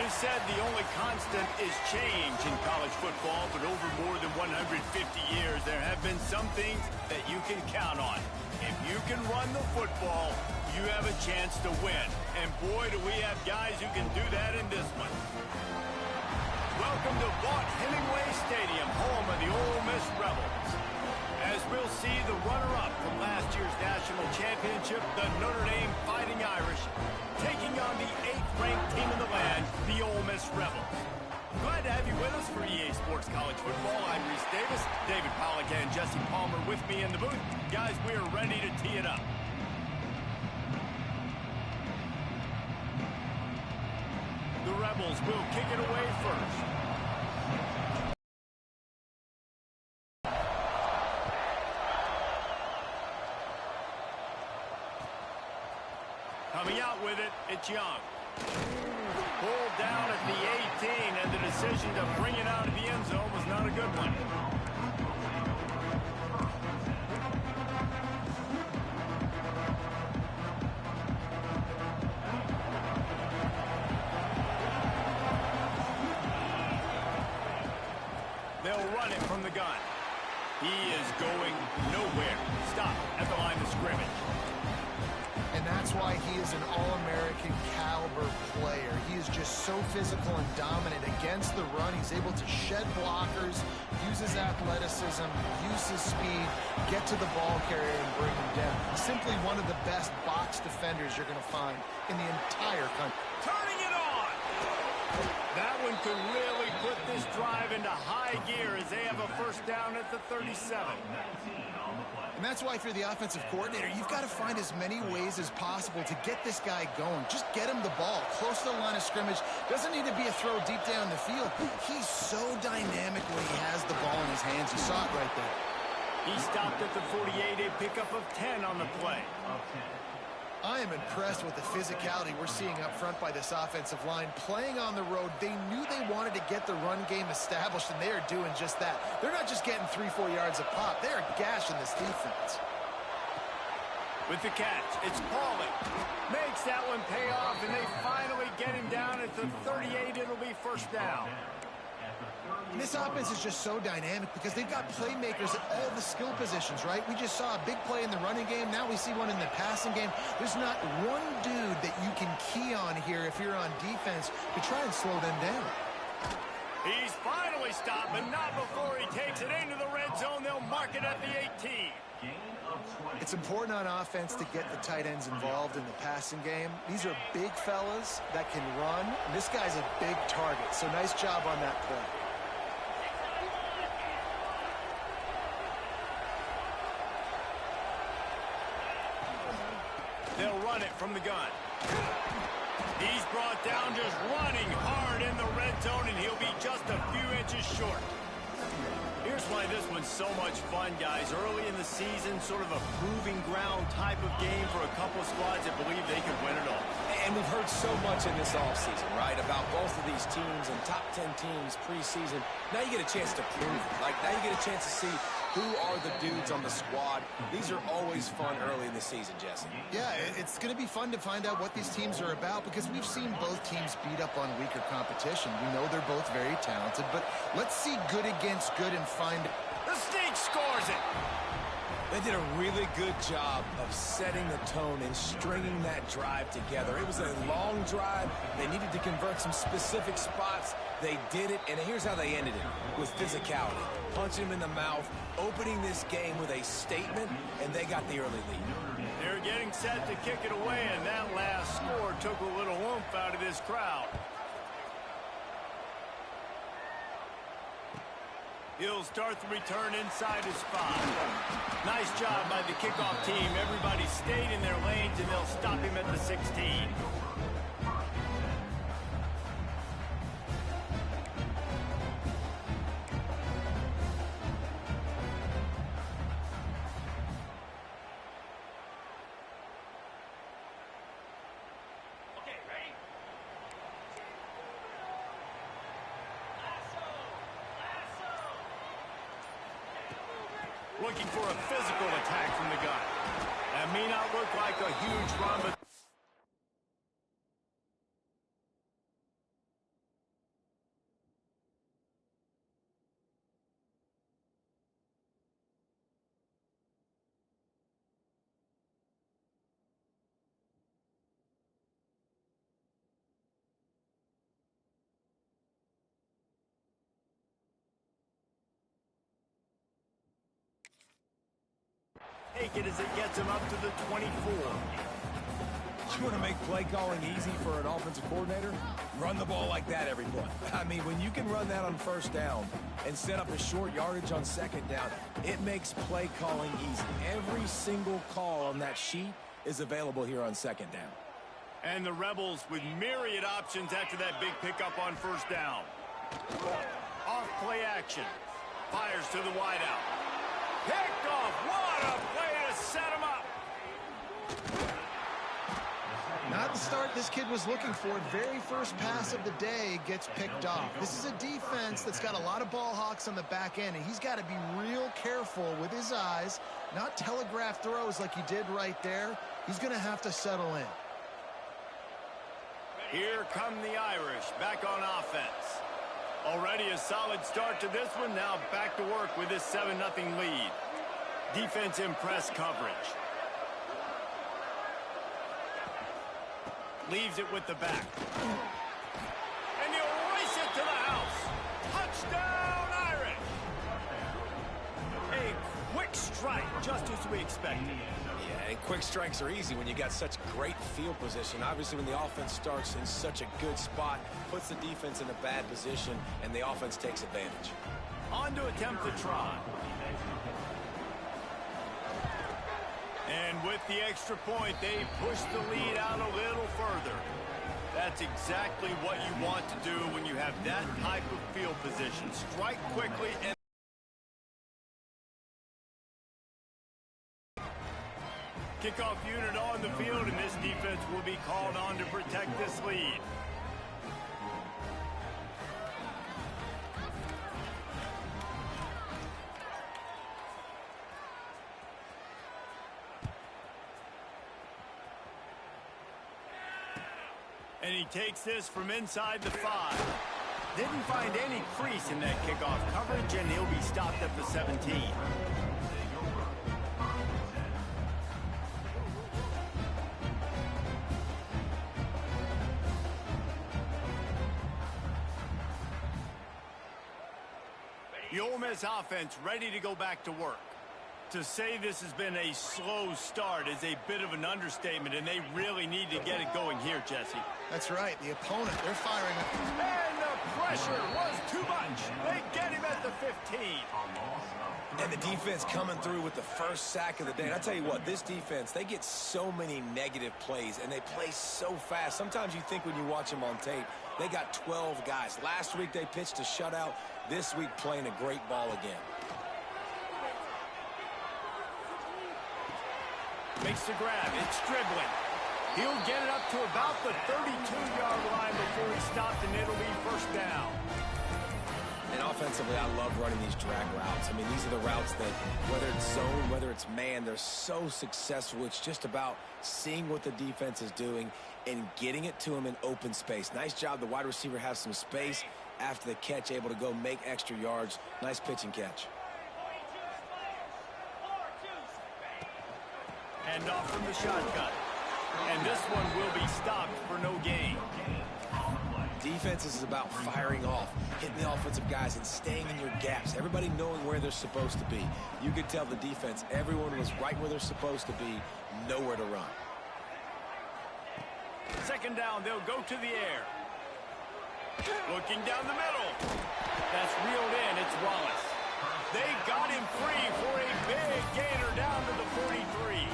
is said the only constant is change in college football, but over more than 150 years, there have been some things that you can count on. If you can run the football, you have a chance to win. And boy, do we have guys who can do that in this one. Welcome to Vaught-Hemingway Stadium, home of the Ole Miss Rebels. As we'll see the runner-up from last year's national championship, the Notre Dame Fighting Irish, taking on the 8th-ranked team in the land, the Ole Miss Rebels. Glad to have you with us for EA Sports College Football. I'm Reese Davis, David Pollack and Jesse Palmer with me in the booth. Guys, we are ready to tee it up. The Rebels will kick it away first. Coming out with it, it's Young. Pulled down at the 18, and the decision to bring it out of the end zone was not a good one. They'll run it from the gun. He is going nowhere. Stop at the line of scrimmage. And that's why he is an All-American caliber player. He is just so physical and dominant against the run. He's able to shed blockers, use his athleticism, use his speed, get to the ball carrier and bring him down. He's simply one of the best box defenders you're going to find in the entire country. Turning it on! That one could really put this drive into high gear as they have a first down at the 37. And that's why if you're the offensive coordinator, you've got to find as many ways as possible to get this guy going. Just get him the ball close to the line of scrimmage. Doesn't need to be a throw deep down the field. He's so dynamic when he has the ball in his hands. You saw it right there. He stopped at the 48, a pickup of 10 on the play. I am impressed with the physicality we're seeing up front by this offensive line. Playing on the road, they knew they wanted to get the run game established, and they are doing just that. They're not just getting 3-4 yards a pop. They are gashing this defense. With the catch, it's Pauly. Makes that one pay off, and they finally get him down at the 38. It'll be first down. And this offense is just so dynamic because they've got playmakers at all the skill positions, right? We just saw a big play in the running game. Now we see one in the passing game. There's not one dude that you can key on here if you're on defense to try and slow them down. He's finally stopped, but not before he takes it into the red zone. They'll mark it at the 18. It's important on offense to get the tight ends involved in the passing game. These are big fellas that can run. And this guy's a big target, so nice job on that play. They'll run it from the gun. He's brought down just running hard in the red zone, and he'll be just a few inches short. Here's why this one's so much fun, guys. Early in the season, sort of a proving ground type of game for a couple of squads that believe they could win it all. And we've heard so much in this offseason, right, about both of these teams and top 10 teams preseason. Now you get a chance to prove it. Like, now you get a chance to see who are the dudes on the squad. These are always fun early in the season, Jesse. Yeah, it's going to be fun to find out what these teams are about because we've seen both teams beat up on weaker competition. We know they're both very talented, but let's see good against good and find... The Sneak scores it! They did a really good job of setting the tone and stringing that drive together. It was a long drive. They needed to convert some specific spots. They did it, and here's how they ended it, with physicality. Punching him in the mouth, opening this game with a statement, and they got the early lead. They're getting set to kick it away, and that last score took a little oomph out of this crowd. He'll start the return inside his 5. Nice job by the kickoff team. Everybody stayed in their lanes, and they'll stop him at the 16. Looking for a physical attack from the gun. That may not look like a huge run, but pocket as it gets him up to the 24. You want to make play calling easy for an offensive coordinator? Run the ball like that every play. I mean, when you can run that on first down and set up a short yardage on second down, it makes play calling easy. Every single call on that sheet is available here on second down. And the Rebels with myriad options after that big pickup on first down. Off play action. Fires to the wideout. Picked off. What a play to set him up. Not the start this kid was looking for. Very first pass of the day gets picked off. This is a defense that's got a lot of ball hawks on the back end, and he's got to be real careful with his eyes, not telegraph throws like he did right there. He's going to have to settle in. Here come the Irish back on offense. Already a solid start to this one. Now back to work with this 7-0 lead. Defense in press coverage. Leaves it with the back. And he'll race it to the house. Touchdown, Irish. A quick strike, just as we expected. Yeah, and quick strikes are easy when you got such great field position. Obviously, when the offense starts in such a good spot, puts the defense in a bad position, and the offense takes advantage. On to attempt the try. And with the extra point, they push the lead out a little further. That's exactly what you want to do when you have that type of field position. Strike quickly and kickoff unit on the field, and this defense will be called on to protect this lead. And he takes this from inside the 5. Didn't find any crease in that kickoff coverage, and he'll be stopped at the 17. The Ole Miss offense ready to go back to work. To say this has been a slow start is a bit of an understatement, and they really need to get it going here, Jesse. That's right. The opponent, they're firing up. And the pressure was too much. They get him at the 15. And the defense coming through with the first sack of the day. And I tell you what, this defense, they get so many negative plays, and they play so fast. Sometimes you think when you watch them on tape, they got 12 guys. Last week they pitched a shutout. This week playing a great ball again. Makes the grab. It's dribbling. He'll get it up to about the 32-yard line before he stopped, and it'll be first down. And offensively, I love running these drag routes. I mean, these are the routes that, whether it's zone, whether it's man, they're so successful. It's just about seeing what the defense is doing and getting it to him in open space. Nice job. The wide receiver has some space after the catch, able to go make extra yards. Nice pitch and catch. And off from the shotgun. And this one will be stopped for no gain. Defense is about firing off, hitting the offensive guys, and staying in your gaps. Everybody knowing where they're supposed to be. You could tell the defense, everyone was right where they're supposed to be, nowhere to run. Second down, they'll go to the air. Looking down the middle. That's reeled in. It's Wallace. They got him free for a big gainer down to the 43.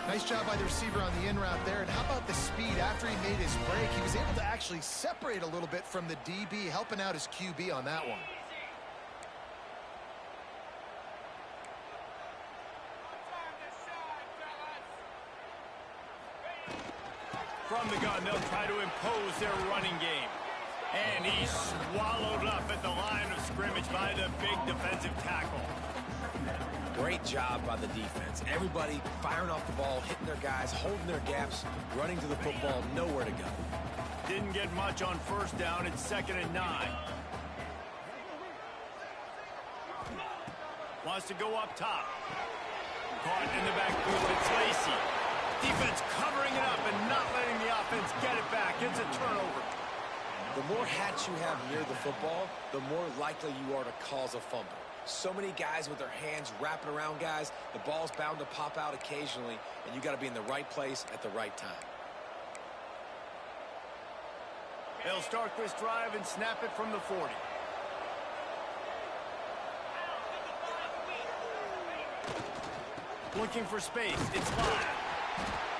Nice job by the receiver on the in route there. And how about the speed after he made his break? He was able to actually separate a little bit from the DB, helping out his QB on that one. From the gun, they'll try to impose their running game. And he's swallowed up at the line of scrimmage by the big defensive tackle. Great job by the defense. Everybody firing off the ball, hitting their guys, holding their gaps, running to the football, nowhere to go. Didn't get much on first down. It's 2nd and 9. Wants to go up top. Caught in the backfield. It's Lacy. Defense covering it up and not letting the offense get it back. It's a turnover. The more hats you have near the football, the more likely you are to cause a fumble. So many guys with their hands wrapping around guys. The ball's bound to pop out occasionally, and you got to be in the right place at the right time. They'll start this drive and snap it from the 40. Looking for space. It's live.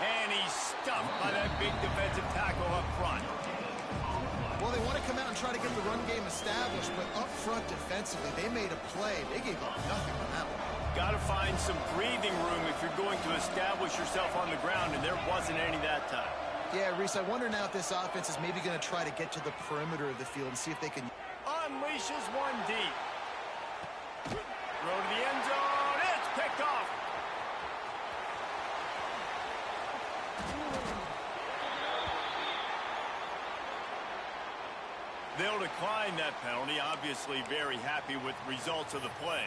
And he's stuffed by that big defensive tackle up front. Well, they want to come out and try to get the run game established, but up front defensively, they made a play. They gave up nothing on that one. Got to find some breathing room if you're going to establish yourself on the ground, and there wasn't any that time. Yeah, Reese, I wonder now if this offense is maybe going to try to get to the perimeter of the field and see if they can... Unleashes one deep. Throw to the end zone. It's picked off. They'll decline that penalty, obviously very happy with the results of the play.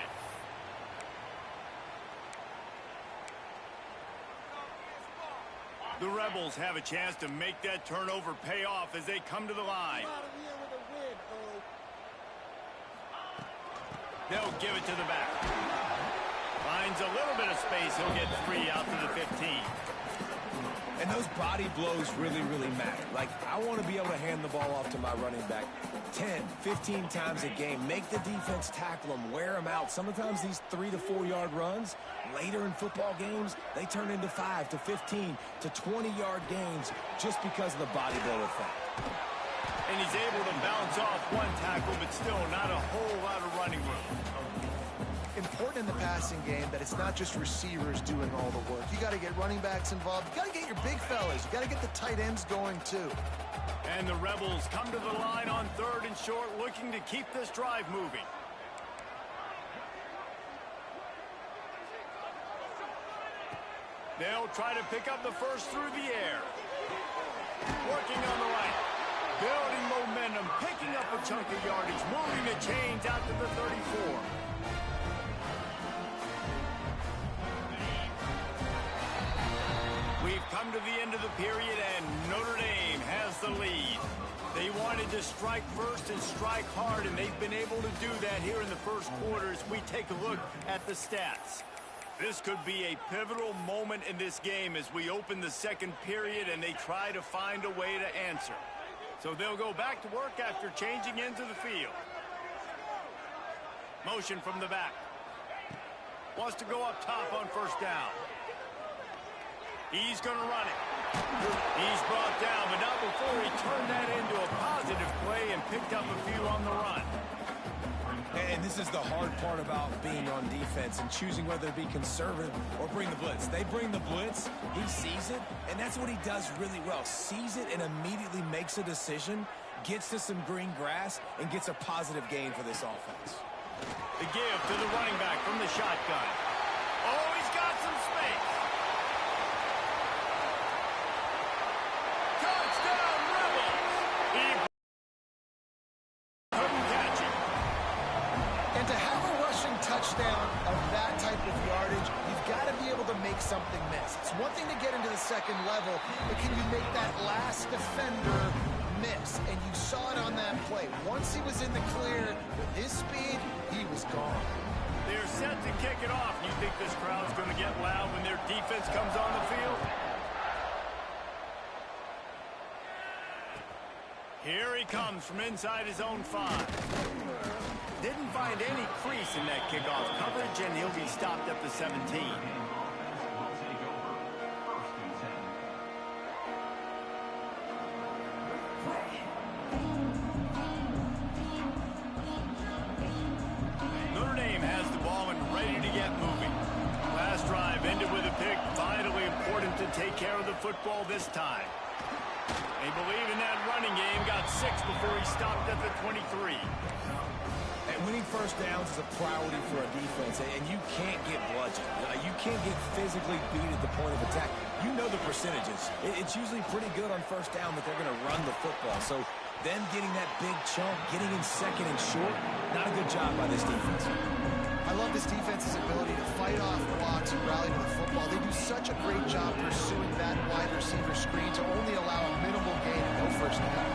The Rebels have a chance to make that turnover pay off as they come to the line. They'll give it to the back. Finds a little bit of space. He'll get 3 out to the 15. And those body blows really, really matter. Like, I want to be able to hand the ball off to my running back 10, 15 times a game. Make the defense tackle them, wear them out. Sometimes these 3 to 4 yard runs, later in football games, they turn into 5 to 15 to 20 yard gains just because of the body blow effect. And he's able to bounce off one tackle, but still not a whole lot of running room. Important in the passing game that it's not just receivers doing all the work. You got to get running backs involved. You got to get your big fellas. You got to get the tight ends going too. And the Rebels come to the line on 3rd and short, looking to keep this drive moving. They'll try to pick up the first through the air. Working on the right. Building momentum, picking up a chunk of yardage, moving the chains out to the 34. We've come to the end of the period, and Notre Dame has the lead. They wanted to strike first and strike hard, and they've been able to do that here in the first quarter as we take a look at the stats. This could be a pivotal moment in this game as we open the second period and they try to find a way to answer. So they'll go back to work after changing into the field. Motion from the back. Wants to go up top on first down. He's going to run it. He's brought down, but not before he turned that into a positive play and picked up a few on the run. And this is the hard part about being on defense and choosing whether to be conservative or bring the blitz. They bring the blitz, he sees it, and that's what he does really well. Sees it and immediately makes a decision, gets to some green grass, and gets a positive gain for this offense. The give to the running back from the shotgun. Oh, he's got some space. Touchdown, Rebels! He couldn't catch it. And to have a rushing touchdown of that type of yardage, you've got to be able to make something miss. It's one thing to get into the second level, but can you make that last defender miss? And you saw it on that play. Once he was in the clear, with his speed, he was gone. They're set to kick it off. You think this crowd's going to get loud when their defense comes on the field? Here he comes from inside his own 5. Didn't find any crease in that kickoff coverage, and he'll be stopped at the 17. Notre Dame has the ball and ready to get moving. Last drive ended with a pick. Vitally important to take care of the football this time. They believe in that running game. Got 6 before he stopped at the 23. And winning first downs is a priority for a defense, and you can't get bludgeoned. You can't get physically beat at the point of attack. You know the percentages. It's usually pretty good on first down that they're going to run the football. So them getting that big chunk, getting in second and short, not a good job by this defense. I love this defense's ability to fight off blocks and rally to the football. They do such a great job pursuing that wide receiver screen to only allow a minimal gain and no first down.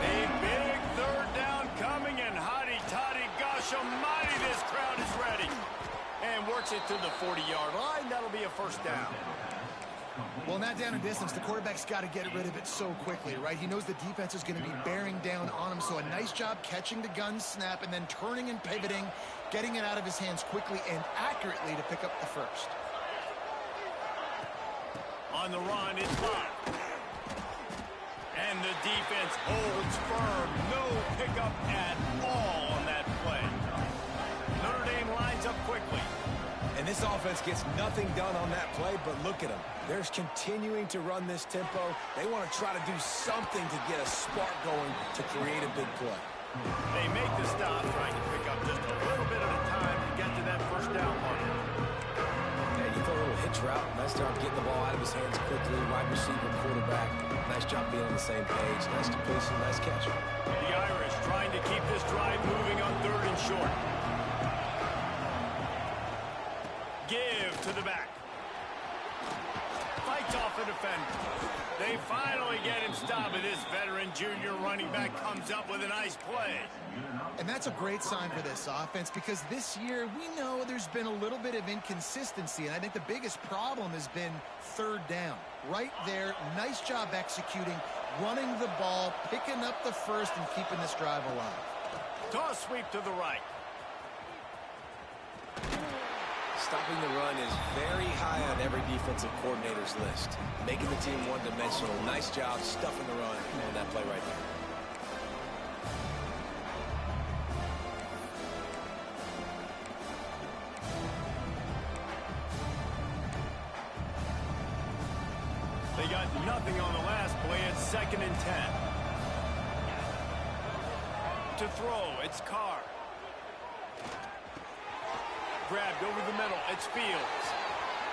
A big third down coming, and hotty-toddy, gosh almighty, this crowd is ready. gets it to the 40-yard line. That'll be a first down. Well, in that down and distance, the quarterback's got to get rid of it so quickly, right? He knows the defense is going to be bearing down on him, so a nice job catching the gun snap and then turning and pivoting, getting it out of his hands quickly and accurately to pick up the first. On the run, it's hot. And the defense holds firm. No pickup at all on that play. Notre Dame lines up quickly. And this offense gets nothing done on that play, but look at them. They're continuing to run this tempo. They want to try to do something to get a spark going to create a big play. They make the stop, trying to pick up just a little bit at a time to get to that first down mark. And you throw a little hitch route. Nice job getting the ball out of his hands quickly. Wide receiver, quarterback. Nice job being on the same page. Nice completion, nice catch. The Irish trying to keep this drive moving on 3rd and short. Give to the back. Fights off a defender. They finally get him stopped, but this veteran junior running back comes up with a nice play. And that's a great sign for this offense because this year we know there's been a little bit of inconsistency, and I think the biggest problem has been 3rd down. Right there, nice job executing, running the ball, picking up the first, and keeping this drive alive. Toss sweep to the right. Stopping the run is very high on every defensive coordinator's list. Making the team one-dimensional. Nice job stuffing the run on that play right there. They got nothing on the last play. It's 2nd and 10. To throw, it's Carr. Grabbed over the middle. It's Fields.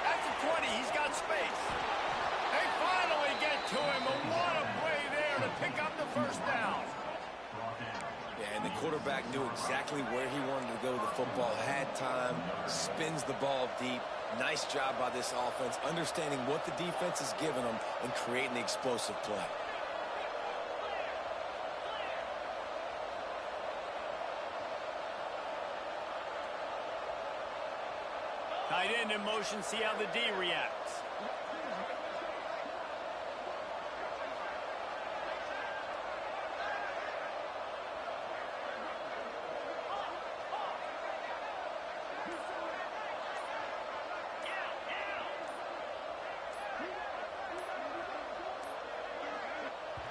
At the 20, he's got space. They finally get to him. But what a play there to pick up the first down. Yeah, and the quarterback knew exactly where he wanted to go. The football had time, spins the ball deep. Nice job by this offense, understanding what the defense is giving them and creating the explosive play. Tight end in motion, see how the D reacts.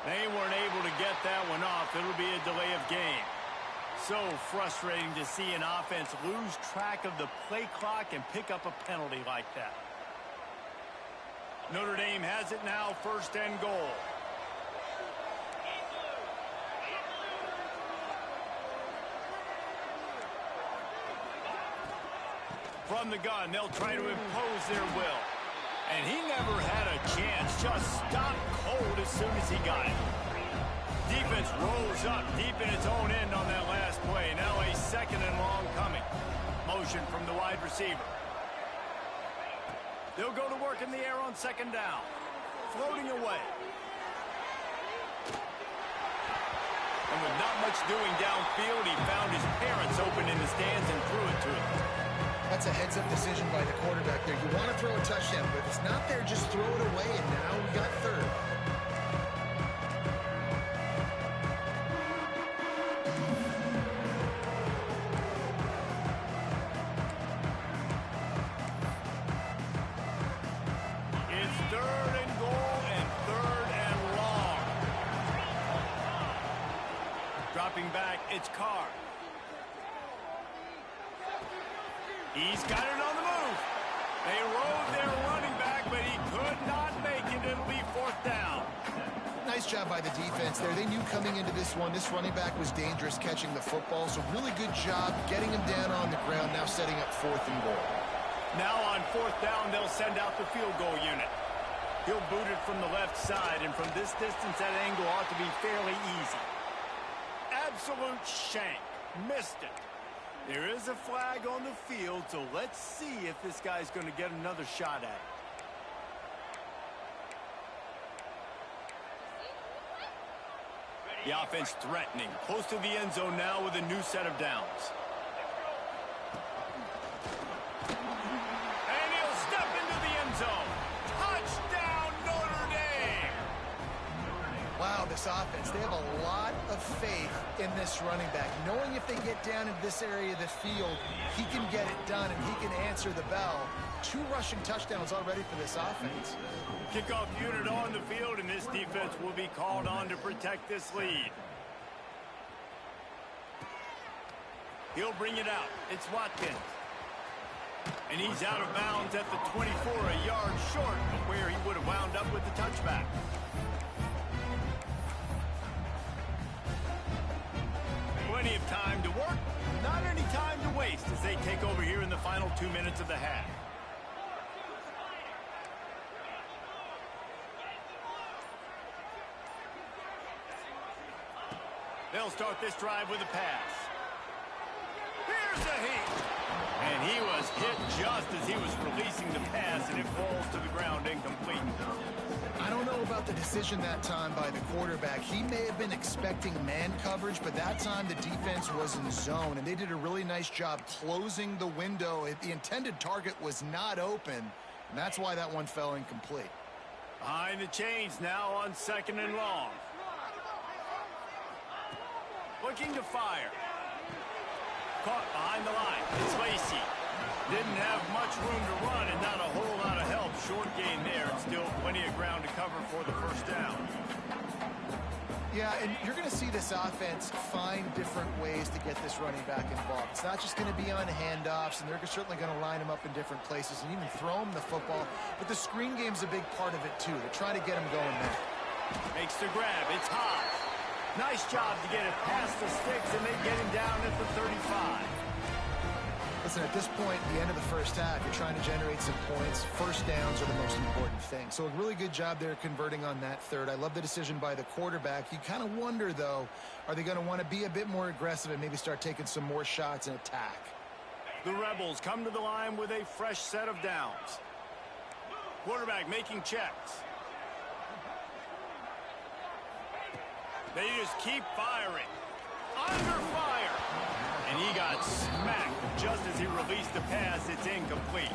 They weren't able to get that one off. It'll be a delay of game. So frustrating to see an offense lose track of the play clock and pick up a penalty like that. Notre Dame has it now, 1st and goal. From the gun, they'll try to impose their will. And he never had a chance, just stopped cold as soon as he got it. Defense rolls up deep in its own end on that last play. Now a 2nd and long coming. Motion from the wide receiver. They'll go to work in the air on 2nd down. Floating away. And with not much doing downfield, he found his parents open in the stands and threw it to him. That's a heads-up decision by the quarterback there. You want to throw a touchdown, but if it's not there, just throw it away, and now we got 3rd. It's 3rd and goal and 3rd and long. Dropping back, it's Carr. He's got it on the move. They rode their running back, but he could not make it. It'll be 4th down. Nice job by the defense there. They knew coming into this one, this running back was dangerous catching the football, so really good job getting him down on the ground, now setting up 4th and goal. Now on 4th down, they'll send out the field goal unit. He'll boot it from the left side, and from this distance, that angle ought to be fairly easy. Absolute shank. Missed it. There is a flag on the field, so let's see if this guy's going to get another shot at it. The offense threatening, close to the end zone now with a new set of downs. this offense. They have a lot of faith in this running back, knowing if they get down in this area of the field, he can get it done and he can answer the bell. 2 rushing touchdowns already for this offense. Kickoff unit on the field, and this defense will be called on to protect this lead. He'll bring it out. It's Watkins. And he's out of bounds at the 24, a yard short of where he would have wound up with the touchback. Plenty of time to work, not any time to waste as they take over here in the final 2 minutes of the half. They'll start this drive with a pass. Here's a heat. And he was hit just as he was releasing the pass, and it falls to the ground incomplete. I don't know about the decision that time by the quarterback. He may have been expecting man coverage, but that time the defense was in zone, and they did a really nice job closing the window. The intended target was not open, and that's why that one fell incomplete. Behind the chains now on 2nd and long. Looking to fire. Caught behind the line. It's Lacy. Didn't have much room to run and not a whole lot of help. Short gain there and still plenty of ground to cover for the first down. Yeah, and you're going to see this offense find different ways to get this running back involved. It's not just going to be on handoffs, and they're certainly going to line him up in different places and even throw him the football. But the screen game's a big part of it, too. They're trying to get him going there. Makes the grab. It's high. Nice job to get it past the sticks, and they get him down at the 35. Listen, at this point, the end of the first half, you're trying to generate some points. First downs are the most important thing. So a really good job there converting on that third. I love the decision by the quarterback. You kind of wonder, though, are they going to want to be a bit more aggressive and maybe start taking some more shots and attack? The Rebels come to the line with a fresh set of downs. Quarterback making checks. They just keep firing. Under fire. And he got smacked just as he released the pass. It's incomplete.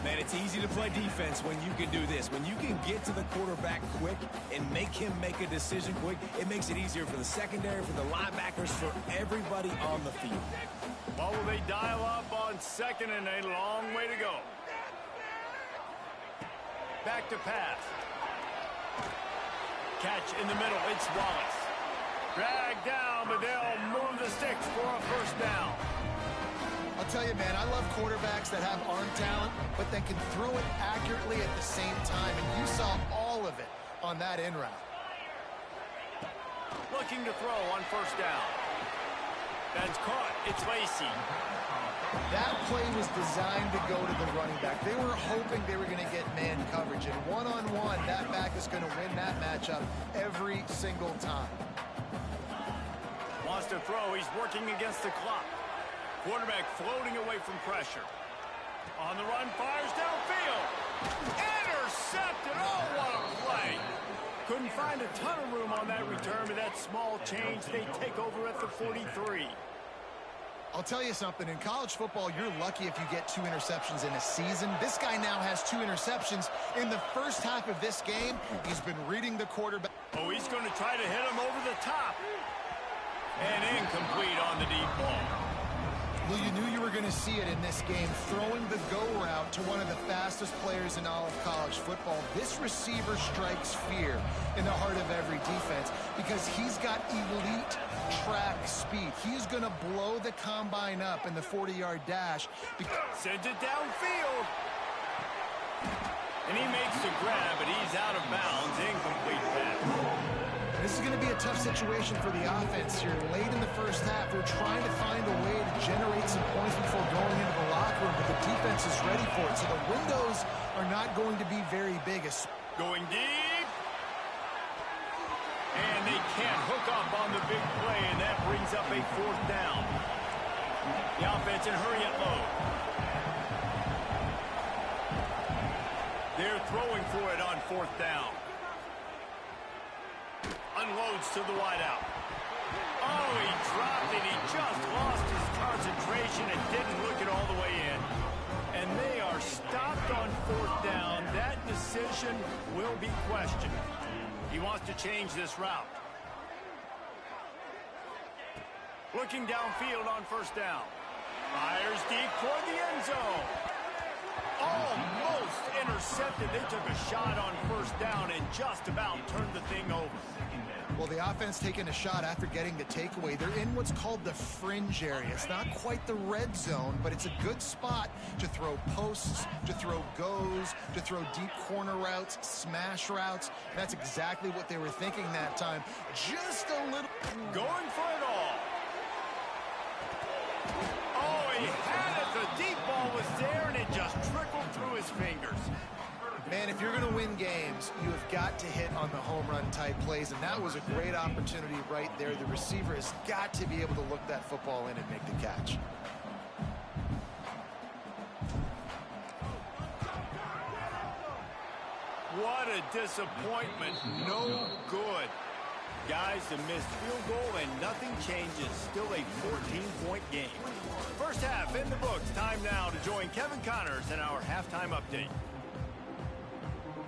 Man, it's easy to play defense when you can do this. When you can get to the quarterback quick and make him make a decision quick, it makes it easier for the secondary, for the linebackers, for everybody on the field. Well, will they dial up on 2nd and a long way to go? Back to pass. Catch in the middle. It's Wallace. Dragged down, but they'll move the sticks for a first down. I'll tell you, man, I love quarterbacks that have arm talent, but then can throw it accurately at the same time, and you saw all of it on that in route. Looking to throw on first down. That's caught. It's Lacy. That play was designed to go to the running back. They were hoping they were going to get man coverage, and one-on-one, that back is going to win that matchup every single time. Wants to throw. He's working against the clock. Quarterback floating away from pressure. On the run, fires downfield. Intercepted. Oh, what a play. Couldn't find a ton of room on that return, but that small change, they take over at the 43. I'll tell you something. In college football, you're lucky if you get 2 interceptions in a season. This guy now has 2 interceptions. In the first half of this game, he's been reading the quarterback. Oh, he's going to try to hit him over the top. And incomplete on the deep ball. Well, you knew you were going to see it in this game, throwing the go route to one of the fastest players in all of college football. This receiver strikes fear in the heart of every defense because he's got elite track speed. He's going to blow the combine up in the 40-yard dash. Sends it downfield. And he makes the grab, but he's out of bounds. Incomplete pass. This is going to be a tough situation for the offense here. Late in the first half, they're trying to find a way to generate some points before going into the locker room, but the defense is ready for it. So the windows are not going to be very big. Going deep. And they can't hook up on the big play, and that brings up a 4th down. The offense in hurry and load. They're throwing for it on 4th down. Unloads to the wideout. Oh, he dropped it. He just lost his concentration and didn't look it all the way in. And they are stopped on 4th down. That decision will be questioned. He wants to change this route. Looking downfield on first down. Fires deep toward the end zone. Almost intercepted. They took a shot on first down and just about turned the thing over. Well, the offense taking a shot after getting the takeaway. They're in what's called the fringe area. It's not quite the red zone, but it's a good spot to throw posts, to throw goes, to throw deep corner routes, smash routes. That's exactly what they were thinking that time. Just a little... Going for it all. Oh, he had it. The deep ball was there, and it just trickled through his fingers. Man, if you're going to win games, you have got to hit on the home run type plays, and that was a great opportunity right there. The receiver has got to be able to look that football in and make the catch. What a disappointment. No good. Guys, a missed field goal, and nothing changes. Still a 14-point game. First half in the books. Time now to join Kevin Connors in our halftime update.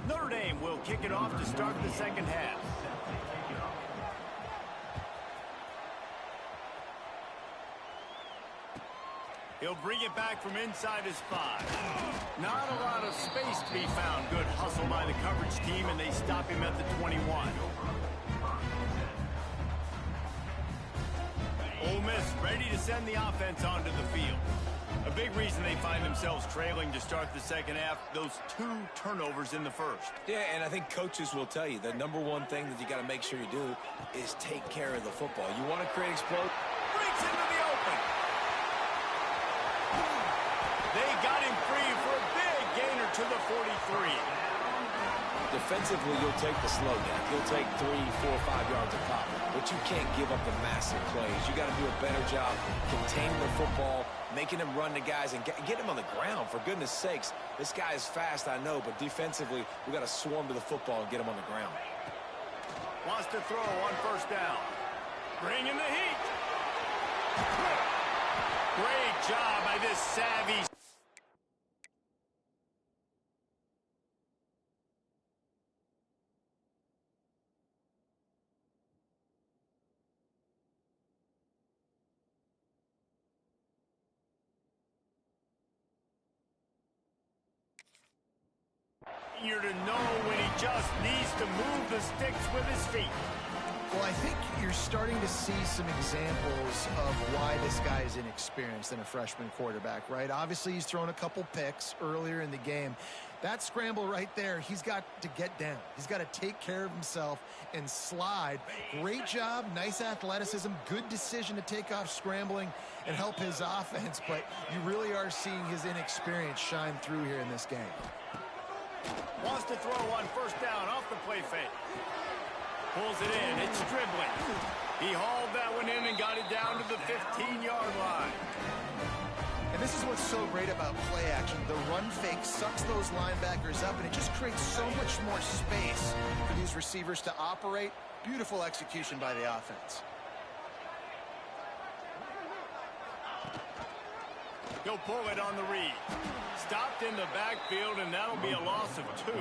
Notre Dame will kick it off to start the second half. He'll bring it back from inside his 5. Not a lot of space to be found. Good hustle by the coverage team, and they stop him at the 21. Ole Miss ready to send the offense onto the field. A big reason they find themselves trailing to start the second half, those 2 turnovers in the first. Yeah, and I think coaches will tell you the number one thing that you got to make sure you do is take care of the football. You want to create explode. Breaks into the open. They got him free for a big gainer to the 43. Defensively, you'll take the slow down. You'll take 3, 4, 5 yards a pop, but you can't give up the massive plays. You got to do a better job containing the football, making him run to guys, and get him on the ground. For goodness sakes, this guy is fast, I know, but defensively, we got to swarm to the football and get him on the ground. Wants to throw on first down. Bringing the heat. Great job by this savvy. To know when he just needs to move the sticks with his feet. Well, I think you're starting to see some examples of why this guy is inexperienced in a freshman quarterback, right? Obviously, he's thrown a couple picks earlier in the game. That scramble right there, he's got to get down. He's got to take care of himself and slide. Great job, nice athleticism, good decision to take off scrambling and help his offense, but you really are seeing his inexperience shine through here in this game. Wants to throw on first down off the play fake. Pulls it in. It's dribbling. He hauled that one in and got it down to the 15-yard line. And this is what's so great about play action. The run fake sucks those linebackers up, and it just creates so much more space for these receivers to operate. Beautiful execution by the offense. He'll pull it on the read. Stopped in the backfield, and that'll be a loss of 2.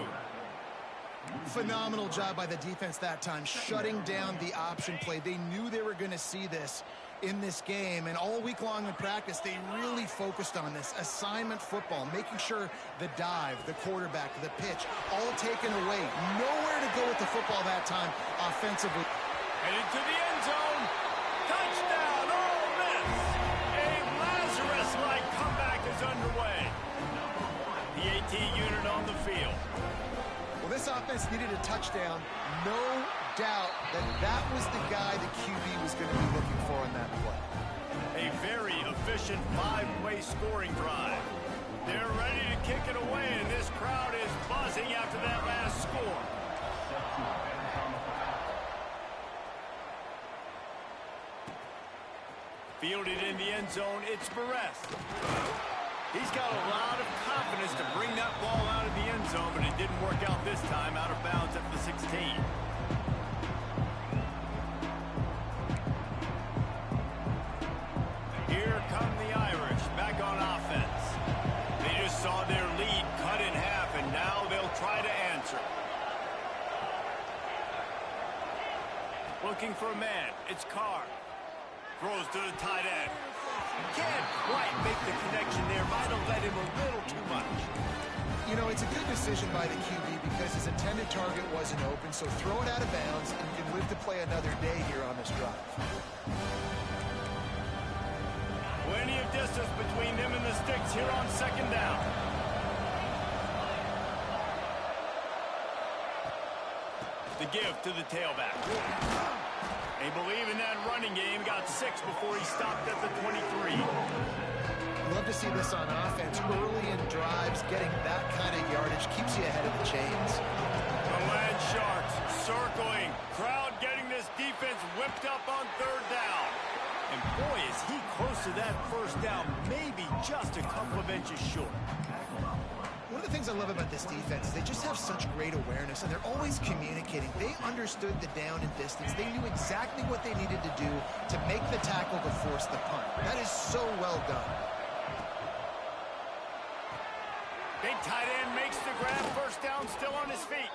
Phenomenal job by the defense that time, shutting down the option play. They knew they were going to see this in this game, and all week long in practice, they really focused on this assignment football, making sure the dive, the quarterback, the pitch, all taken away. Nowhere to go with the football that time offensively. Headed to the end zone. Touchdown, Ole Miss. A Lazarus-like comeback is underway. The AT unit on the field. Well, this offense needed a touchdown. No doubt that was the guy the QB was going to be looking for on that play. A very efficient 5-play scoring drive. They're ready to kick it away, and this crowd is buzzing after that last score. Fielded in the end zone, it's Barres. He's got a lot of confidence to bring that ball out of the end zone, but it didn't work out this time, out of bounds at the 16. Here come the Irish, back on offense. They just saw their lead cut in half, and now they'll try to answer. looking for a man. It's Carr. Throws to the tight end. Can't quite make the connection there. Might have led him a little too much. You know, it's a good decision by the QB because his intended target wasn't open, so throw it out of bounds and you can live to play another day here on this drive. Plenty of distance between them and the sticks here on second down. The give to the tailback. They believe in that running game. Got 6 before he stopped at the 23. Love to see this on offense. Early in drives, getting that kind of yardage keeps you ahead of the chains. The Land Sharks circling. Crowd getting this defense whipped up on third down. And boy, is he close to that first down, maybe just a couple of inches short. One of the things I love about this defense is they just have such great awareness, and they're always communicating. They understood the down and distance. They knew exactly what they needed to do to make the tackle to force the punt. That is so well done. Big tight end makes the grab. First down, still on his feet.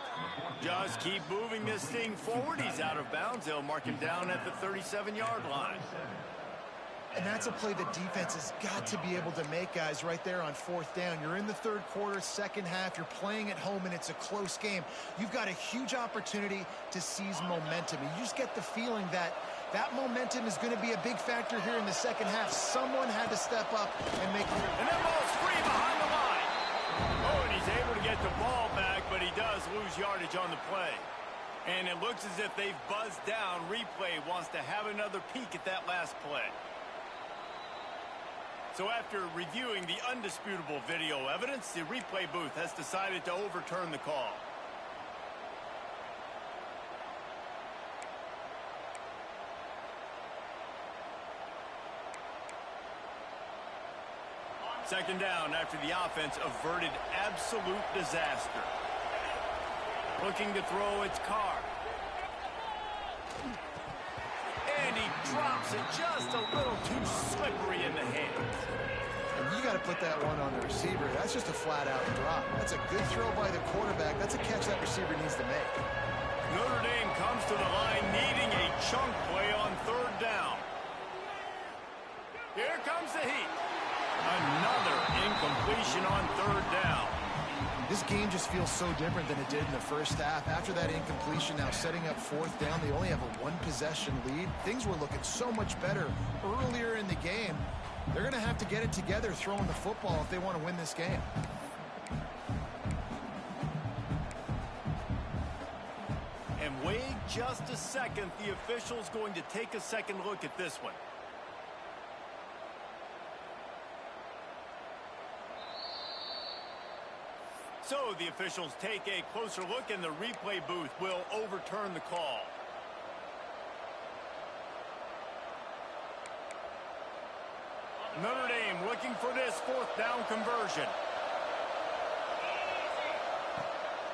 Just keep moving this thing forward. He's out of bounds. They'll mark him down at the 37-yard line. And that's a play the defense has got to be able to make, guys, right there on fourth down. You're in the third quarter, second half. You're playing at home, and it's a close game. You've got a huge opportunity to seize momentum. You just get the feeling that that momentum is going to be a big factor here in the second half. Someone had to step up and make it. And that ball's free behind the line. Oh, and he's able to get the ball back, but he does lose yardage on the play. And it looks as if they've buzzed down. Replay wants to have another peek at that last play. So after reviewing the undisputable video evidence, the replay booth has decided to overturn the call. Second down after the offense averted absolute disaster. Looking to throw, it's Carr. And he drops it just a little too slippery in the hands. And you got to put that one on the receiver. That's just a flat-out drop. That's a good throw by the quarterback. That's a catch that receiver needs to make. Notre Dame comes to the line needing a chunk play on third down. Here comes the heat. Another incompletion on third down. This game just feels so different than it did in the first half. After that incompletion, now setting up fourth down, they only have a one-possession lead. Things were looking so much better earlier in the game. They're going to have to get it together throwing the football if they want to win this game. And wait just a second. The official's going to take a second look at this one. So the officials take a closer look, and the replay booth will overturn the call. Notre Dame looking for this fourth down conversion.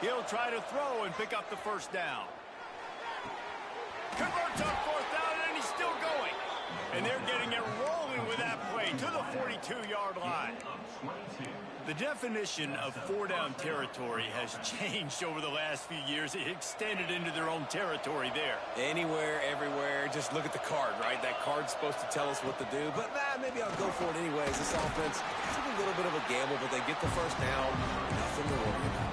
He'll try to throw and pick up the first down. Converts on fourth down, and he's still going. And they're getting it rolling with that play to the 42-yard line. The definition of four-down territory has changed over the last few years. It extended into their own territory there. Anywhere, everywhere, just look at the card, right? That card's supposed to tell us what to do, but maybe I'll go for it anyways. This offense took a little bit of a gamble, but they get the first down. Nothing to worry about.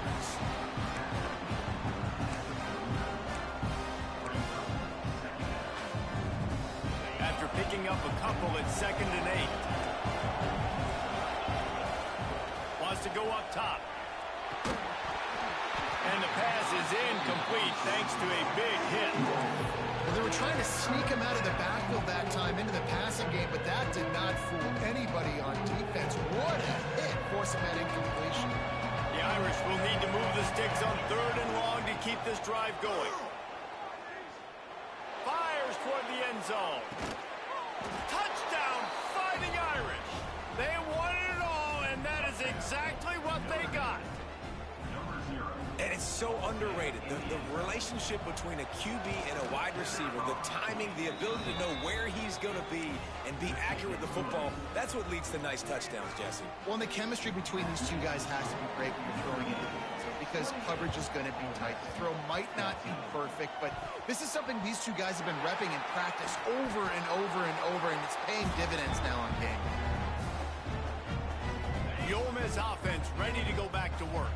After picking up a couple at 2nd and 8. Wants to go up top. And the pass is incomplete thanks to a big hit. Well, they were trying to sneak him out of the backfield that time into the passing game, but that did not fool anybody on defense. What a hit, forcing that incompletion. The Irish will need to move the sticks on 3rd and long to keep this drive going. Fires toward the end zone. Touchdown, Fighting Irish. They wanted it all, and that is exactly what they got. And it's so underrated. The relationship between a QB and a wide receiver, the timing, the ability to know where he's going to be and be accurate with the football, that's what leads to nice touchdowns, Jesse. Well, and the chemistry between these two guys has to be great when you're throwing into the end zone. because coverage is going to be tight. The throw might not be perfect, but this is something these two guys have been repping in practice over and over and over, and it's paying dividends now on game. The Ole Miss offense ready to go back to work.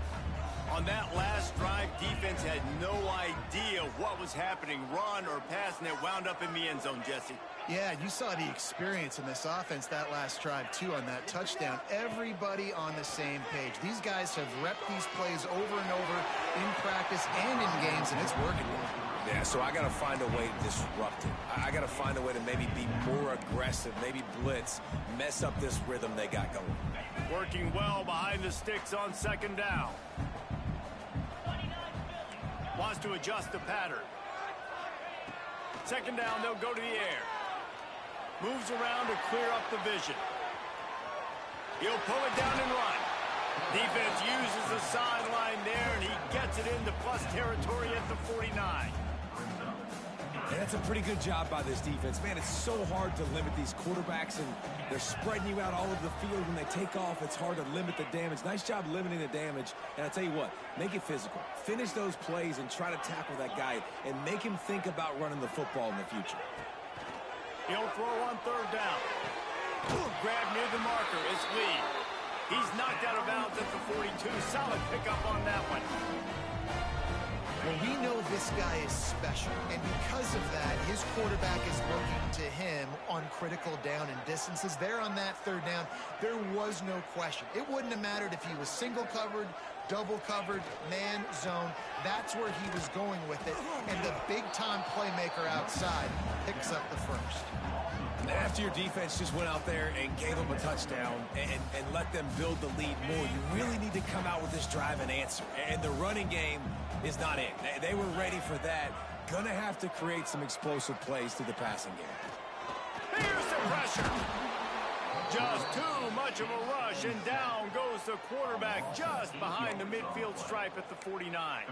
On that last drive, defense had no idea what was happening, run or pass, and it wound up in the end zone, Jesse. Yeah, you saw the experience in this offense that last drive, too, on that touchdown. Everybody on the same page. These guys have repped these plays over and over in practice and in games, and it's working. Yeah, so I got to find a way to disrupt it. I got to find a way to maybe be more aggressive, maybe blitz, mess up this rhythm they got going. Working well behind the sticks on second down. Wants to adjust the pattern. Second down, they'll go to the air. Moves around to clear up the vision. He'll pull it down and run. Defense uses the sideline there, and he gets it into plus territory at the 49. And that's a pretty good job by this defense. Man, it's so hard to limit these quarterbacks, and they're spreading you out all over the field. When they take off, it's hard to limit the damage. Nice job limiting the damage. And I tell you what, make it physical. Finish those plays and try to tackle that guy and make him think about running the football in the future. He'll throw on third down. Grab near the marker. It's Lee. He's knocked out of bounds at the 42. Solid pickup on that one. Well, we know this guy is special, and because of that, his quarterback is looking to him on critical down and distances. There on that third down, there was no question. It wouldn't have mattered if he was single covered, double covered, man, zone. That's where he was going with it, and the big-time playmaker outside picks up the first. After your defense just went out there and gave them a touchdown and let them build the lead more, you really need to come out with this drive and answer. And the running game is not in. They were ready for that. Gonna have to create some explosive plays through the passing game. Here's the pressure. Just too much of a rush, and down goes the quarterback just behind the midfield stripe at the 49.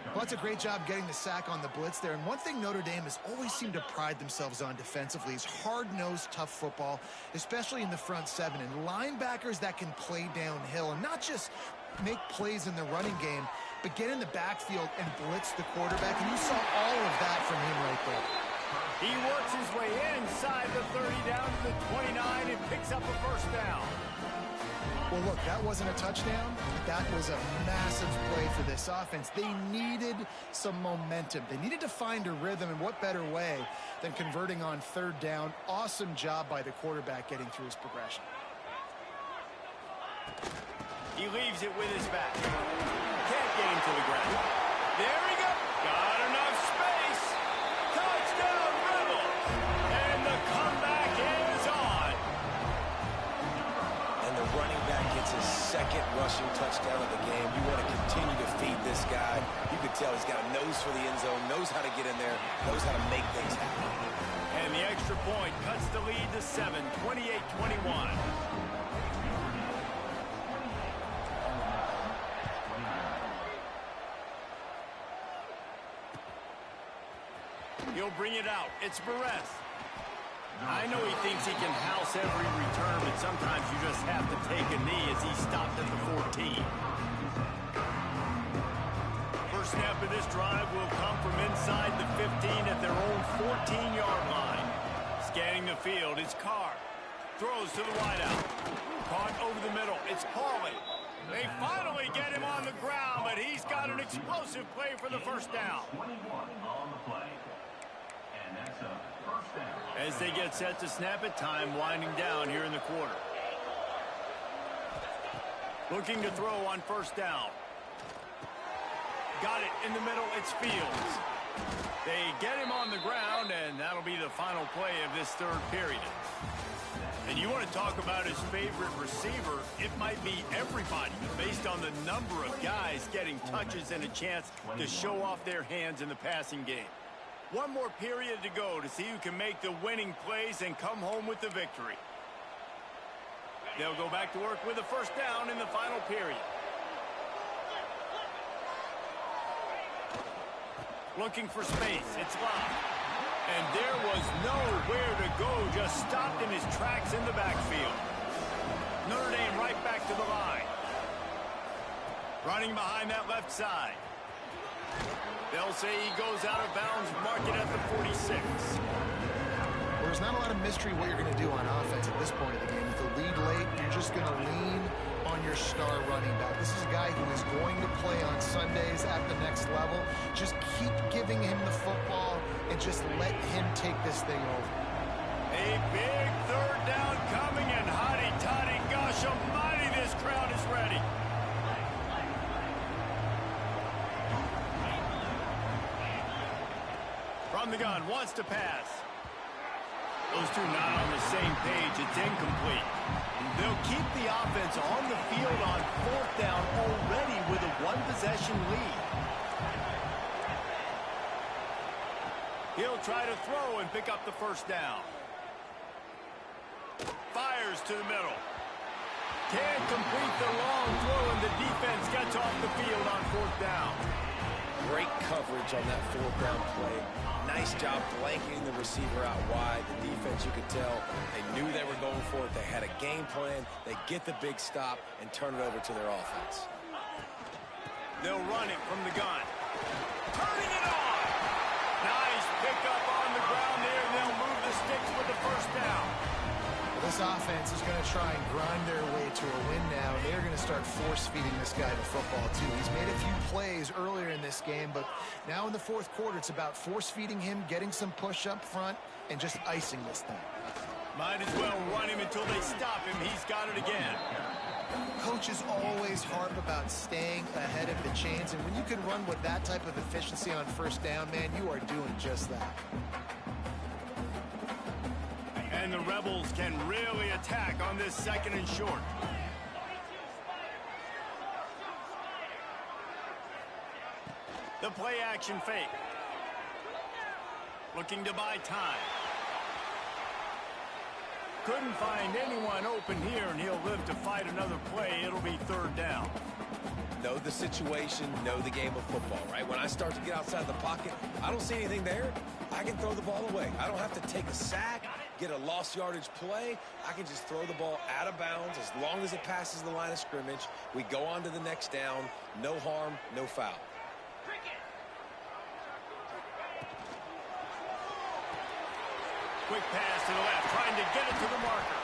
Well, that's a great job getting the sack on the blitz there. And one thing Notre Dame has always seemed to pride themselves on defensively is hard-nosed, tough football, especially in the front seven. And linebackers that can play downhill and not just make plays in the running game, but get in the backfield and blitz the quarterback. And you saw all of that from him right there. He works his way inside the 30 down to the 29 and picks up a first down. Well, look, that wasn't a touchdown. That was a massive play for this offense. They needed some momentum. They needed to find a rhythm, and what better way than converting on third down. Awesome job by the quarterback getting through his progression. He leaves it with his back. Can't get him to the ground. There he goes. Got enough space. Touchdown, Rebels. And the comeback is on. And the running back gets his second rushing touchdown of the game. You want to continue to feed this guy. You can tell he's got a nose for the end zone, knows how to get in there, knows how to make things happen. And the extra point cuts the lead to 7, 28-21. He'll bring it out. It's Perez. I know he thinks he can house every return, but sometimes you just have to take a knee as he stopped at the 14. First snap of this drive will come from inside the 15 at their own 14-yard line. Scanning the field, it's Carr. Throws to the wideout. Caught over the middle. It's Pauly. They finally get him on the ground, but he's got an explosive play for the first down. As they get set to snap it, time winding down here in the quarter. Looking to throw on first down. Got it in the middle, it's Fields. They get him on the ground, and that'll be the final play of this third period. And you want to talk about his favorite receiver, it might be everybody, based on the number of guys getting touches and a chance to show off their hands in the passing game. One more period to go to see who can make the winning plays and come home with the victory. They'll go back to work with a first down in the final period. Looking for space. It's Lott. And there was nowhere to go, just stopped in his tracks in the backfield. Notre Dame right back to the line. Running behind that left side. They'll say he goes out of bounds, mark it at the 46. Well, there's not a lot of mystery what you're going to do on offense at this point of the game. With the lead late, you're just going to lean on your star running back. This is a guy who is going to play on Sundays at the next level. Just keep giving him the football and just let him take this thing over. A big third down coming, and hotty-toddy, gosh almighty, this crowd is ready. From the gun, wants to pass. Those two not on the same page. It's incomplete. They'll keep the offense on the field on fourth down already with a one-possession lead. He'll try to throw and pick up the first down. Fires to the middle. Can't complete the long throw, and the defense gets off the field on fourth down. Great coverage on that fourth down play. Nice job blanketing the receiver out wide. The defense, you could tell, they knew they were going for it. They had a game plan. They get the big stop and turn it over to their offense. They'll run it from the gun. Turning it on. Nice pickup on the ground there. They'll move the sticks with the first down. This offense is going to try and grind their way to a win now. They're going to start force-feeding this guy the football, too. He's made a few plays earlier in this game, but now in the fourth quarter, it's about force-feeding him, getting some push up front, and just icing this thing. Might as well run him until they stop him. He's got it again. Coaches always harp about staying ahead of the chains, and when you can run with that type of efficiency on first down, man, you are doing just that. And the Rebels can really attack on this second and short. The play action fake. Looking to buy time. Couldn't find anyone open here, and he'll live to fight another play. It'll be third down. Know the situation, know the game of football, right? When I start to get outside the pocket, I don't see anything there. I can throw the ball away. I don't have to take a sack, get a lost yardage play. I can just throw the ball out of bounds as long as it passes the line of scrimmage. We go on to the next down. No harm, no foul. Quick pass to the left, trying to get it to the marker.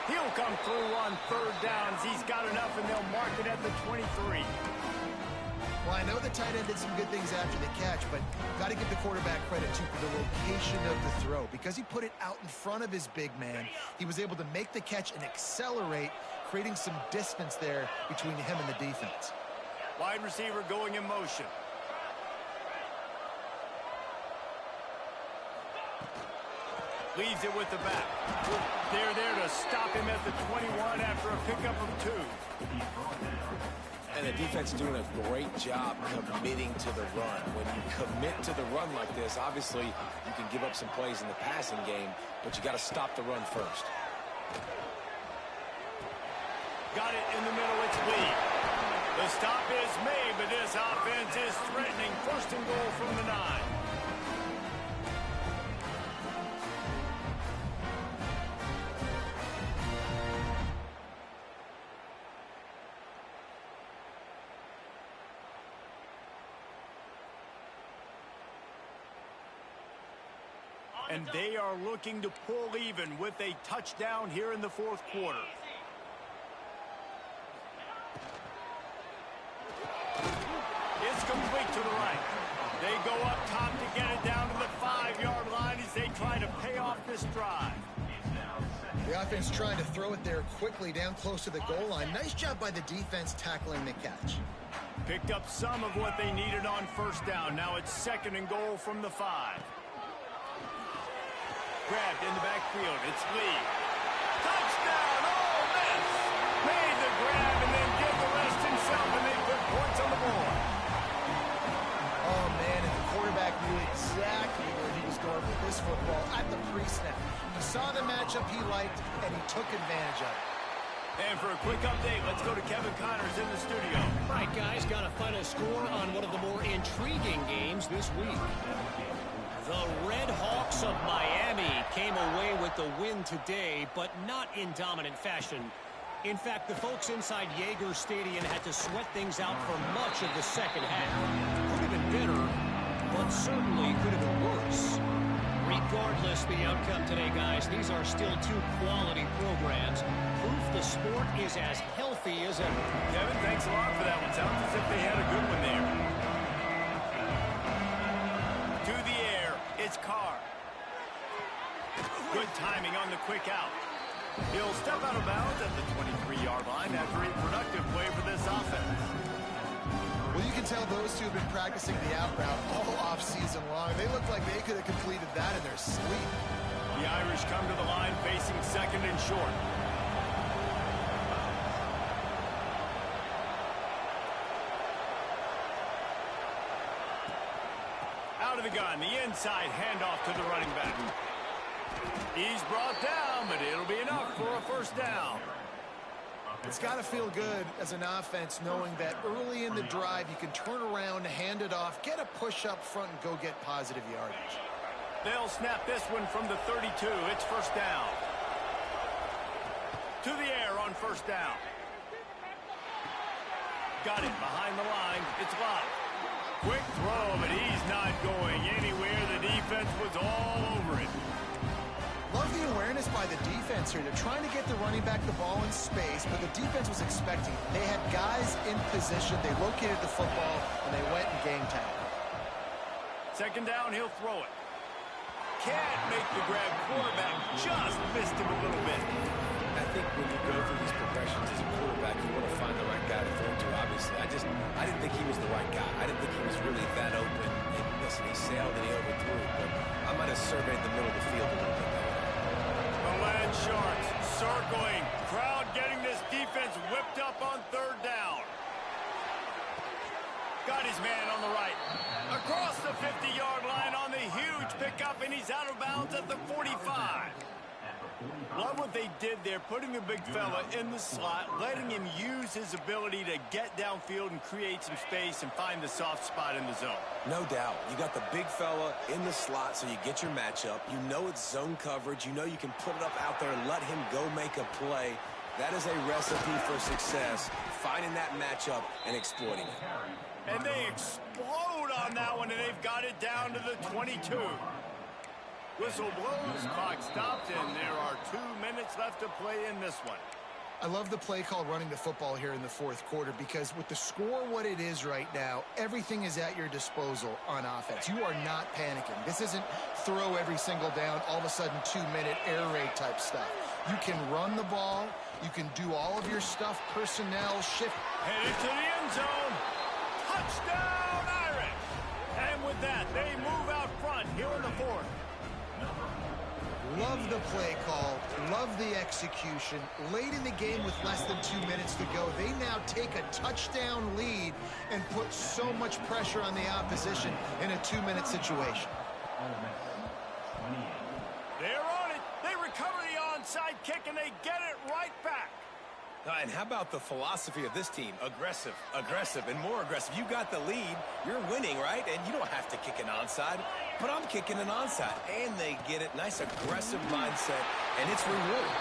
He'll come through on third downs. He's got enough, and they'll mark it at the 23. Well, I know the tight end did some good things after the catch, but got to give the quarterback credit, too, for the location of the throw. Because he put it out in front of his big man, he was able to make the catch and accelerate, creating some distance there between him and the defense. Wide receiver going in motion. Leaves it with the back. They're there to stop him at the 21 after a pickup of 2. And the defense doing a great job committing to the run. When you commit to the run like this, obviously you can give up some plays in the passing game, but you got to stop the run first. Got it in the middle. It's Lee. The stop is made, but this offense is threatening. First and goal from the 9. And they are looking to pull even with a touchdown here in the fourth quarter. It's complete to the right. They go up top to get it down to the 5-yard line as they try to pay off this drive. The offense trying to throw it there quickly down close to the goal line. Nice job by the defense tackling the catch. Picked up some of what they needed on first down. Now it's second and goal from the 5. Grabbed in the backfield. It's Lee. Touchdown! Ole Miss! Made the grab and then did the rest himself, and they put points on the board. Oh, man, and the quarterback knew exactly where he was going with this football at the pre-snap. He saw the matchup he liked, and he took advantage of it. And for a quick update, let's go to Kevin Connors in the studio. All right, guys, got a final score on one of the more intriguing games this week. The Red Hawks of Miami came away with the win today, but not in dominant fashion. In fact, the folks inside Yager Stadium had to sweat things out for much of the second half. Could have been better, but certainly could have been worse. Regardless the outcome today, guys, these are still two quality programs. Proof the sport is as healthy as ever. Kevin, thanks a lot for that one. Sounds as if they had a good one there. To the air, it's Carr. Good timing on the quick out. He'll step out of bounds at the 23-yard line after a productive play for this offense. Well, you can tell those two have been practicing the out route all off-season long. They look like they could have completed that in their sleep. The Irish come to the line facing second and short. Out of the gun, the inside handoff to the running back. He's brought down, but it'll be enough for a first down. It's got to feel good as an offense knowing that early in the drive you can turn around, hand it off, get a push up front, and go get positive yardage. They'll snap this one from the 32. It's first down. To the air on first down. Got it behind the line. It's locked. Quick throw, but he's not going anywhere. The defense was all over it. Love the awareness by the defense here. They're trying to get the running back the ball in space, but the defense was expecting. They had guys in position. They located the football, and they went and game tackle. Second down, he'll throw it. Can't make the grab. Quarterback just missed him a little bit. I think when you go through these progressions as a quarterback, you want to find the right guy to throw to, obviously. I didn't think he was the right guy. I didn't think he was really that open. And listen, he sailed and he overthrew, but I might have surveyed the middle of the field a little bit better. The Land Sharks circling. Crowd getting this defense whipped up on third down. Got his man on the right. Across the 50-yard line on the huge pickup, and he's out of bounds at the 45. Love what they did there, putting the big fella in the slot, letting him use his ability to get downfield and create some space and find the soft spot in the zone. No doubt. You got the big fella in the slot, so you get your matchup. You know it's zone coverage. You know you can put it up out there and let him go make a play. That is a recipe for success, finding that matchup and exploiting it. And they explode on that one, and they've got it down to the 22. Whistle blows, clock stopped, and there are 2 minutes left to play in this one. I love the play call running the football here in the fourth quarter because with the score what it is right now, everything is at your disposal on offense. You are not panicking. This isn't throw every single down, all of a sudden 2-minute air raid type stuff. You can run the ball. You can do all of your stuff, personnel, shift. Headed to the end zone. Touchdown, Irish! And with that, they move out front here in the fourth. Love the play call, love the execution. Late in the game with less than 2 minutes to go, they now take a touchdown lead and put so much pressure on the opposition in a 2-minute situation. They're on it. They recover the onside kick, and they get it right back. And how about the philosophy of this team? Aggressive, aggressive, and more aggressive. You got the lead. You're winning, right? And you don't have to kick an onside. But I'm kicking an onside. And they get it. Nice aggressive mindset. And it's rewarded.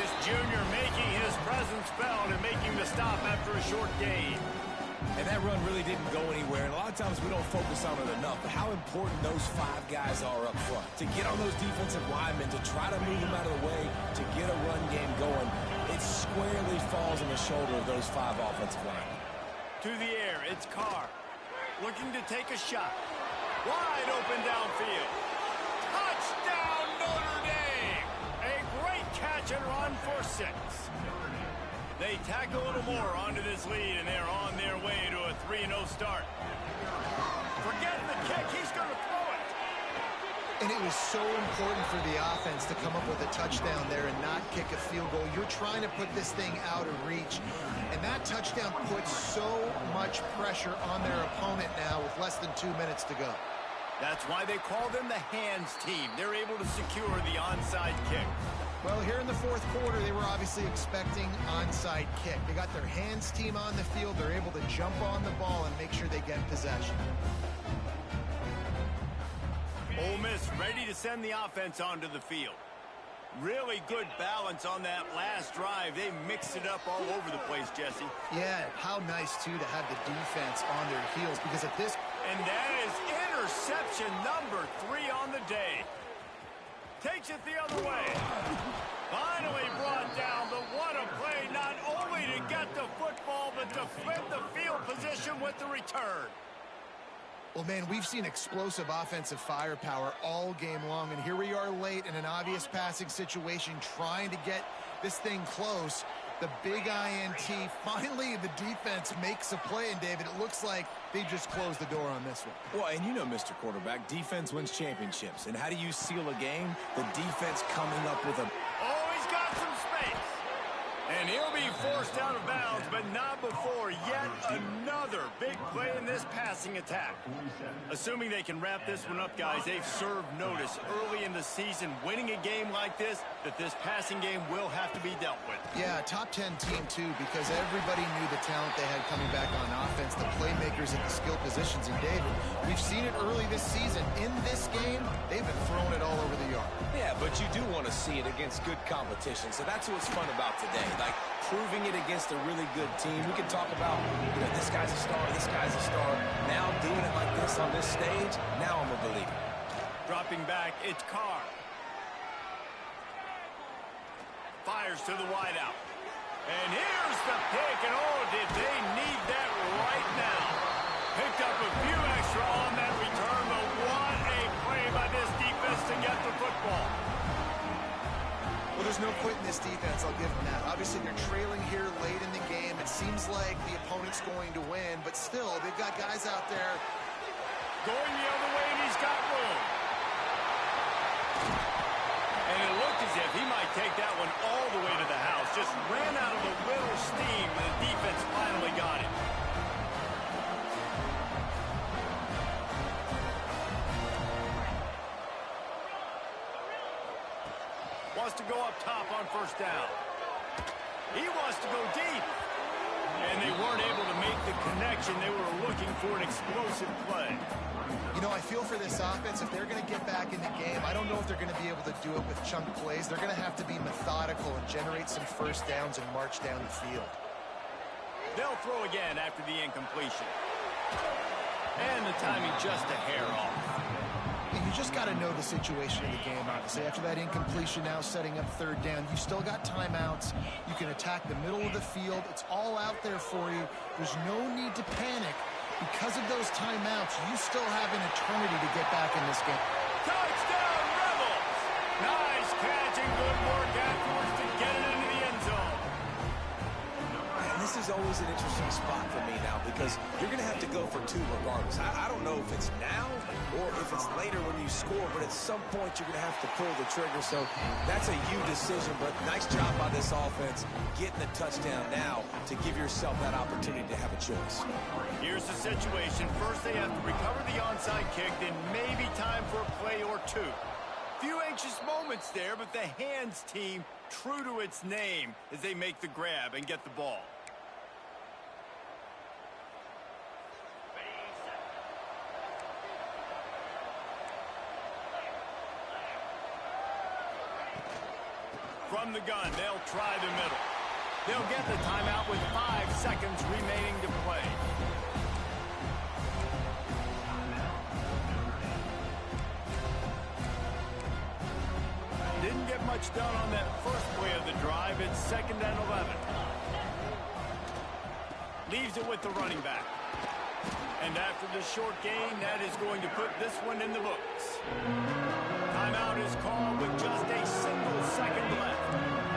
This junior making his presence felt and making the stop after a short gain. And that run really didn't go anywhere. And a lot of times we don't focus on it enough. But how important those 5 guys are up front. To get on those defensive linemen, to try to move them out of the way, to get a run game going. It squarely falls on the shoulder of those 5 offensive linemen. To the air, it's Carr. Looking to take a shot. Wide open downfield. Touchdown, Notre Dame! A great catch and run for 6. They tack a little more onto this lead, and they're on their way to a 3-0 start. Forgetting the kick, he's going to throw it. And it was so important for the offense to come up with a touchdown there and not kick a field goal. You're trying to put this thing out of reach. And that touchdown puts so much pressure on their opponent now with less than 2 minutes to go. That's why they call them the hands team. They're able to secure the onside kick. Well, here in the fourth quarter, they were obviously expecting onside kick. They got their hands team on the field. They're able to jump on the ball and make sure they get possession. Ole Miss ready to send the offense onto the field. Really good balance on that last drive. They mixed it up all over the place, Jesse. Yeah, how nice, too, to have the defense on their heels, because at this... And that is interception number 3 on the day. Takes it the other way. Finally brought down, but what a play, not only to get the football, but to flip the field position with the return. Well, man, we've seen explosive offensive firepower all game long, and here we are late in an obvious passing situation trying to get this thing close. The big INT, finally the defense makes a play, and David, it looks like they just closed the door on this one. Well, and you know, Mr. Quarterback, defense wins championships. And how do you seal a game? The defense coming up with a... Oh, he's got some space. And he'll be forced out of bounds, but not before yet another big play in this passing attack. Assuming they can wrap this one up, guys, they've served notice early in the season, winning a game like this, that this passing game will have to be dealt with. Yeah, top 10 team, too, because everybody knew the talent they had coming back on offense, the playmakers at the skill positions. And, David, we've seen it early this season. In this game, they've been throwing it all over the yard. Yeah, but you do want to see it against good competition, so that's what's fun about today. Like, proving it against a really good team. We can talk about, you know, this guy's a star, this guy's a star. Now doing it like this on this stage, now I'm a believer. Dropping back, it's Carr. Fires to the wideout. And here's the pick, and oh, did they need that right now. Picked up a few extra on that return, but what a play by this defense to get the football. Well, there's no quit in this defense, I'll give them that. Obviously, they're trailing here late in the game. It seems like the opponent's going to win, but still, they've got guys out there going the other way, and he's got room. And it looked as if he might take that one all the way to the house. Just ran out of a little steam, and the defense finally got it. Wants to go up top on first down. He wants to go deep. And they weren't able to make the connection. They were looking for an explosive play. You know, I feel for this offense, if they're going to get back in the game, I don't know if they're going to be able to do it with chunk plays. They're going to have to be methodical and generate some first downs and march down the field. They'll throw again after the incompletion. And the timing just a hair off. You just got to know the situation of the game, obviously. After that incompletion, now setting up third down, you've still got timeouts. You can attack the middle of the field. It's all out there for you. There's no need to panic. Because of those timeouts, you still have an eternity to get back in this game. Touchdown, Rebels! Nice catch and good work afterwards to get it into the end zone. And this is always an interesting spot for me now because you're going to have to go for 2 regardless. I don't know if it's now or if it's later when you score, but at some point you're going to have to pull the trigger. So that's a you decision, but nice job by this offense getting the touchdown now to give yourself that opportunity to have a choice. Here's the situation. First they have to recover the onside kick, then maybe time for a play or 2. Few anxious moments there, but the hands team true to its name as they make the grab and get the ball. From the gun, they'll try the middle. They'll get the timeout with 5 seconds remaining to play. Didn't get much done on that first play of the drive. It's 2nd and 11. Leaves it with the running back. And after the short gain, that is going to put this one in the books. Timeout is called with just a single second left.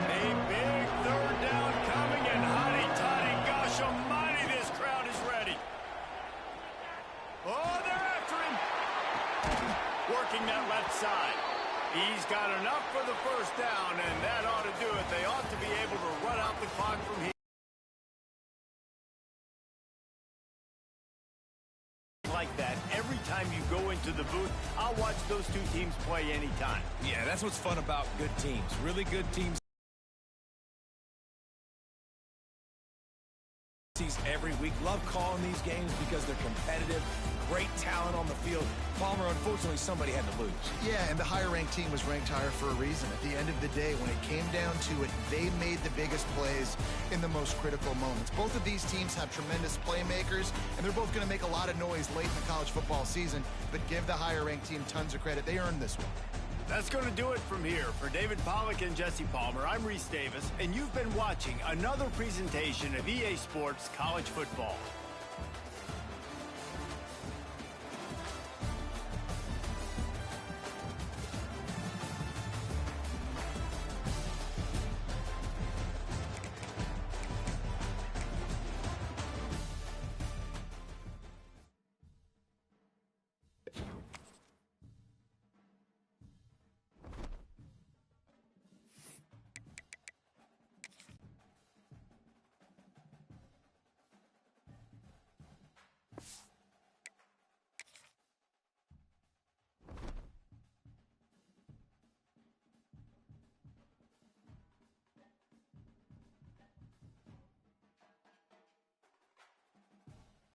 A big third down coming, and hotty-toddy, gosh almighty, this crowd is ready. Oh, they're after him. Working that left side. He's got enough for the first down, and that ought to do it. They ought to be able to run out the clock from here. Like that every time you go into the booth. I'll watch those 2 teams play anytime. Yeah, that's what's fun about good teams. Really good teams. every week. Love calling these games because they're competitive. Great talent on the field. Palmer, unfortunately, somebody had to lose. Yeah, and the higher-ranked team was ranked higher for a reason. At the end of the day, when it came down to it, they made the biggest plays in the most critical moments. Both of these teams have tremendous playmakers, and they're both going to make a lot of noise late in the college football season, but give the higher-ranked team tons of credit. They earned this one. That's going to do it from here. For David Pollack and Jesse Palmer, I'm Reese Davis, and you've been watching another presentation of EA Sports College Football.